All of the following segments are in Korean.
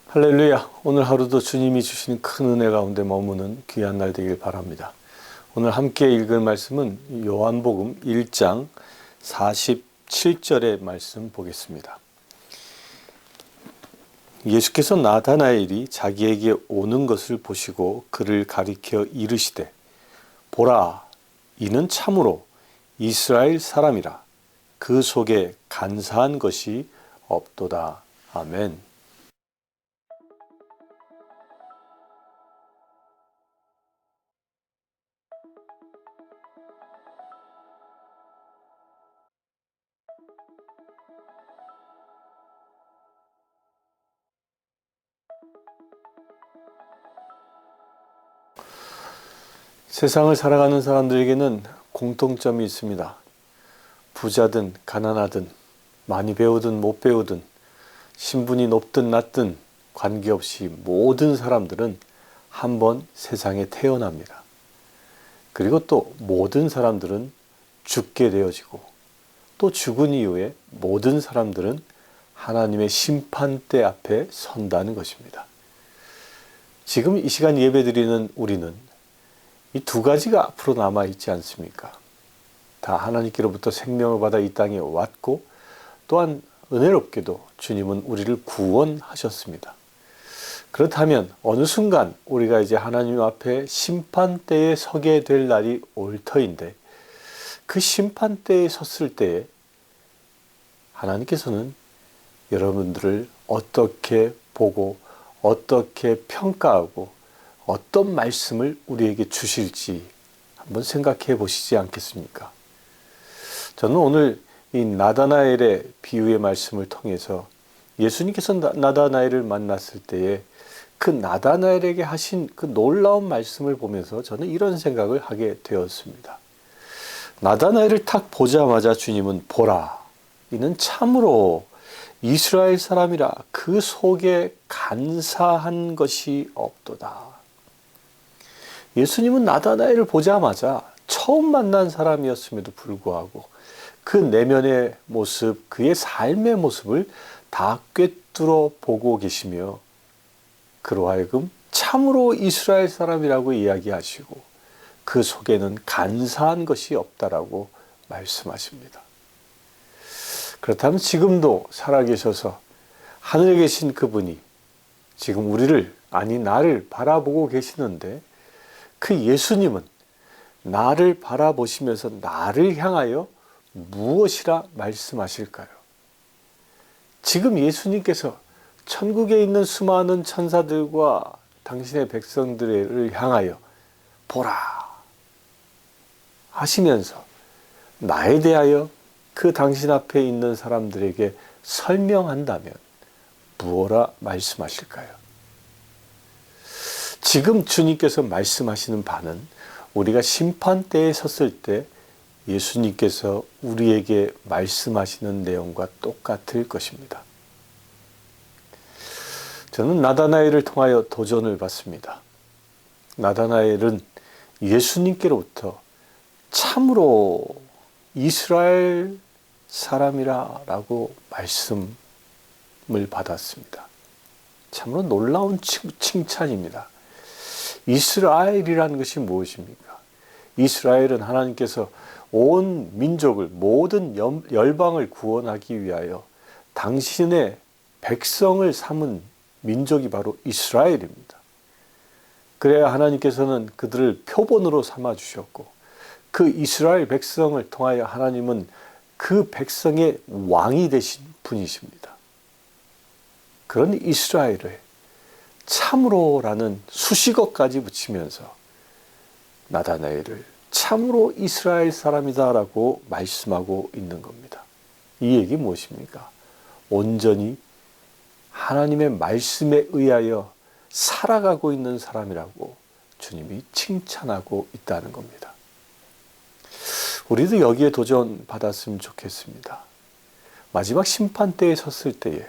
할렐루야. 오늘 하루도 주님이 주시는 큰 은혜 가운데 머무는 귀한 날 되길 바랍니다. 오늘 함께 읽을 말씀은 요한복음 1장 47절의 말씀 보겠습니다. 예수께서 나다나엘이 자기에게 오는 것을 보시고 그를 가리켜 이르시되 보라, 이는 참으로 이스라엘 사람이라. 그 속에 간사한 것이 없도다. 아멘. 세상을 살아가는 사람들에게는 공통점이 있습니다. 부자든 가난하든 많이 배우든 못 배우든 신분이 높든 낮든 관계없이 모든 사람들은 한 번 세상에 태어납니다. 그리고 또 모든 사람들은 죽게 되어지고 또 죽은 이후에 모든 사람들은 하나님의 심판대 앞에 선다는 것입니다. 지금 이 시간 예배드리는 우리는 이 두 가지가 앞으로 남아있지 않습니까? 다 하나님께로부터 생명을 받아 이 땅에 왔고 또한 은혜롭게도 주님은 우리를 구원하셨습니다. 그렇다면 어느 순간 우리가 이제 하나님 앞에 심판대에 서게 될 날이 올 터인데 그 심판대에 섰을 때에 하나님께서는 여러분들을 어떻게 보고 어떻게 평가하고 어떤 말씀을 우리에게 주실지 한번 생각해 보시지 않겠습니까? 저는 오늘 이 나다나엘의 비유의 말씀을 통해서 예수님께서 나다나엘을 만났을 때에 그 나다나엘에게 하신 그 놀라운 말씀을 보면서 저는 이런 생각을 하게 되었습니다. 나다나엘을 딱 보자마자 주님은 보라, 이는 참으로 이스라엘 사람이라. 그 속에 간사한 것이 없도다. 예수님은 나다나엘을 보자마자 처음 만난 사람이었음에도 불구하고 그 내면의 모습, 그의 삶의 모습을 다 꿰뚫어 보고 계시며 그로 하여금 참으로 이스라엘 사람이라고 이야기하시고 그 속에는 간사한 것이 없다라고 말씀하십니다. 그렇다면 지금도 살아계셔서 하늘에 계신 그분이 지금 우리를, 아니 나를 바라보고 계시는데 그 예수님은 나를 바라보시면서 나를 향하여 무엇이라 말씀하실까요? 지금 예수님께서 천국에 있는 수많은 천사들과 당신의 백성들을 향하여 보라 하시면서 나에 대하여 그 당신 앞에 있는 사람들에게 설명한다면 무엇라 말씀하실까요? 지금 주님께서 말씀하시는 바는 우리가 심판대에 섰을 때 예수님께서 우리에게 말씀하시는 내용과 똑같을 것입니다. 저는 나다나엘을 통하여 도전을 받습니다. 나다나엘은 예수님께로부터 참으로 이스라엘 사람이라 라고 말씀을 받았습니다. 참으로 놀라운 칭찬입니다. 이스라엘이라는 것이 무엇입니까? 이스라엘은 하나님께서 온 민족을, 모든 열방을 구원하기 위하여 당신의 백성을 삼은 민족이 바로 이스라엘입니다. 그래야 하나님께서는 그들을 표본으로 삼아주셨고 그 이스라엘 백성을 통하여 하나님은 그 백성의 왕이 되신 분이십니다. 그런 이스라엘을 참으로라는 수식어까지 붙이면서 나다나엘을 참으로 이스라엘 사람이다라고 말씀하고 있는 겁니다. 이 얘기 무엇입니까? 온전히 하나님의 말씀에 의하여 살아가고 있는 사람이라고 주님이 칭찬하고 있다는 겁니다. 우리도 여기에 도전받았으면 좋겠습니다. 마지막 심판대에 섰을 때에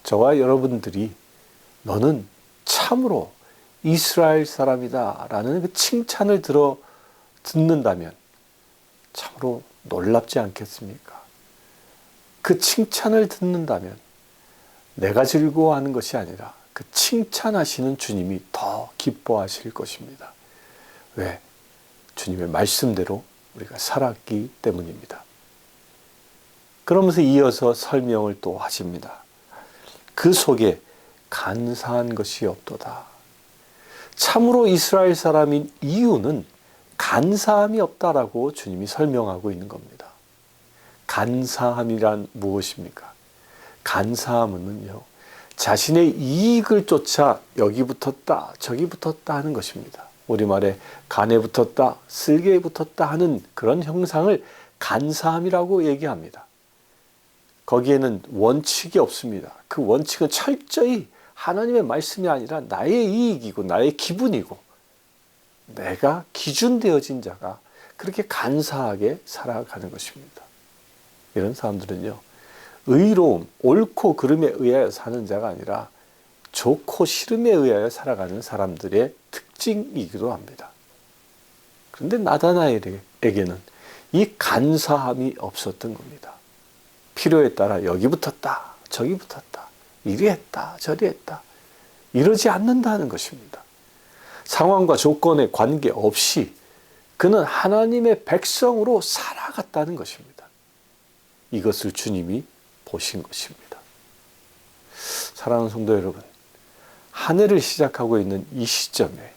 저와 여러분들이 너는 참으로 이스라엘 사람이다 라는 그 칭찬을 듣는다면 참으로 놀랍지 않겠습니까? 그 칭찬을 듣는다면 내가 즐거워하는 것이 아니라 그 칭찬하시는 주님이 더 기뻐하실 것입니다. 왜? 주님의 말씀대로 우리가 살았기 때문입니다. 그러면서 이어서 설명을 또 하십니다. 그 속에 간사한 것이 없도다. 참으로 이스라엘 사람인 이유는 간사함이 없다라고 주님이 설명하고 있는 겁니다. 간사함이란 무엇입니까? 간사함은요, 자신의 이익을 쫓아 여기 붙었다 저기 붙었다 하는 것입니다. 우리말에 간에 붙었다 쓸개에 붙었다 하는 그런 형상을 간사함이라고 얘기합니다. 거기에는 원칙이 없습니다. 그 원칙은 철저히 하나님의 말씀이 아니라 나의 이익이고 나의 기분이고 내가 기준되어진 자가 그렇게 간사하게 살아가는 것입니다. 이런 사람들은요, 의로움, 옳고 그름에 의하여 사는 자가 아니라 좋고 싫음에 의하여 살아가는 사람들의 특징이기도 합니다. 그런데 나다나엘에게는 이 간사함이 없었던 겁니다. 필요에 따라 여기 붙었다 저기 붙었다 이리 했다 저리 했다 이러지 않는다는 것입니다. 상황과 조건에 관계없이 그는 하나님의 백성으로 살아갔다는 것입니다. 이것을 주님이 보신 것입니다. 사랑하는 성도 여러분, 한 해를 시작하고 있는 이 시점에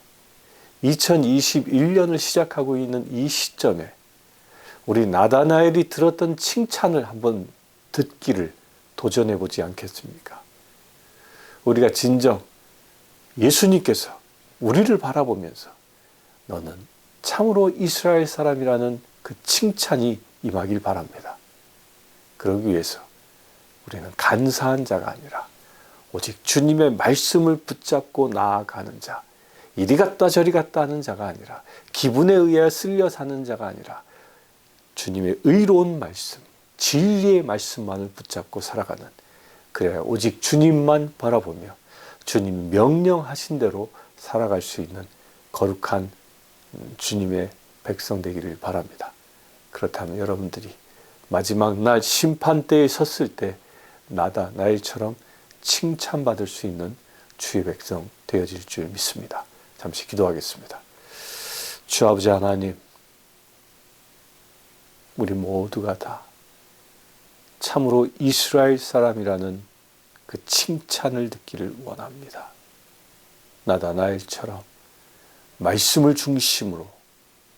2021년을 시작하고 있는 이 시점에 우리 나다나엘이 들었던 칭찬을 한번 듣기를 도전해 보지 않겠습니까? 우리가 진정 예수님께서 우리를 바라보면서 너는 참으로 이스라엘 사람이라는 그 칭찬이 임하길 바랍니다. 그러기 위해서 우리는 간사한 자가 아니라 오직 주님의 말씀을 붙잡고 나아가는 자, 이리 갔다 저리 갔다 하는 자가 아니라 기분에 의해 쓸려 사는 자가 아니라 주님의 의로운 말씀, 진리의 말씀만을 붙잡고 살아가는, 그래야 오직 주님만 바라보며 주님 명령하신 대로 살아갈 수 있는 거룩한 주님의 백성 되기를 바랍니다. 그렇다면 여러분들이 마지막 날 심판대에 섰을 때 나다나엘처럼 칭찬받을 수 있는 주의 백성 되어질 줄 믿습니다. 잠시 기도하겠습니다. 주 아버지 하나님, 우리 모두가 다 참으로 이스라엘 사람이라는 그 칭찬을 듣기를 원합니다. 나다나엘처럼 말씀을 중심으로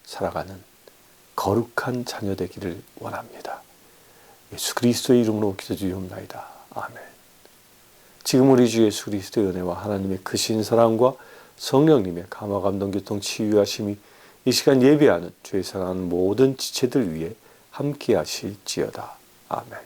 살아가는 거룩한 자녀 되기를 원합니다. 예수 그리스도의 이름으로 기도드리옵나이다. 아멘. 지금 우리 주 예수 그리스도의 은혜와 하나님의 크신 사랑과 성령님의 감화 감동 교통 치유하심이 이 시간 예배하는 주의 사랑하는 모든 지체들 위해 함께 하실지어다. 아멘.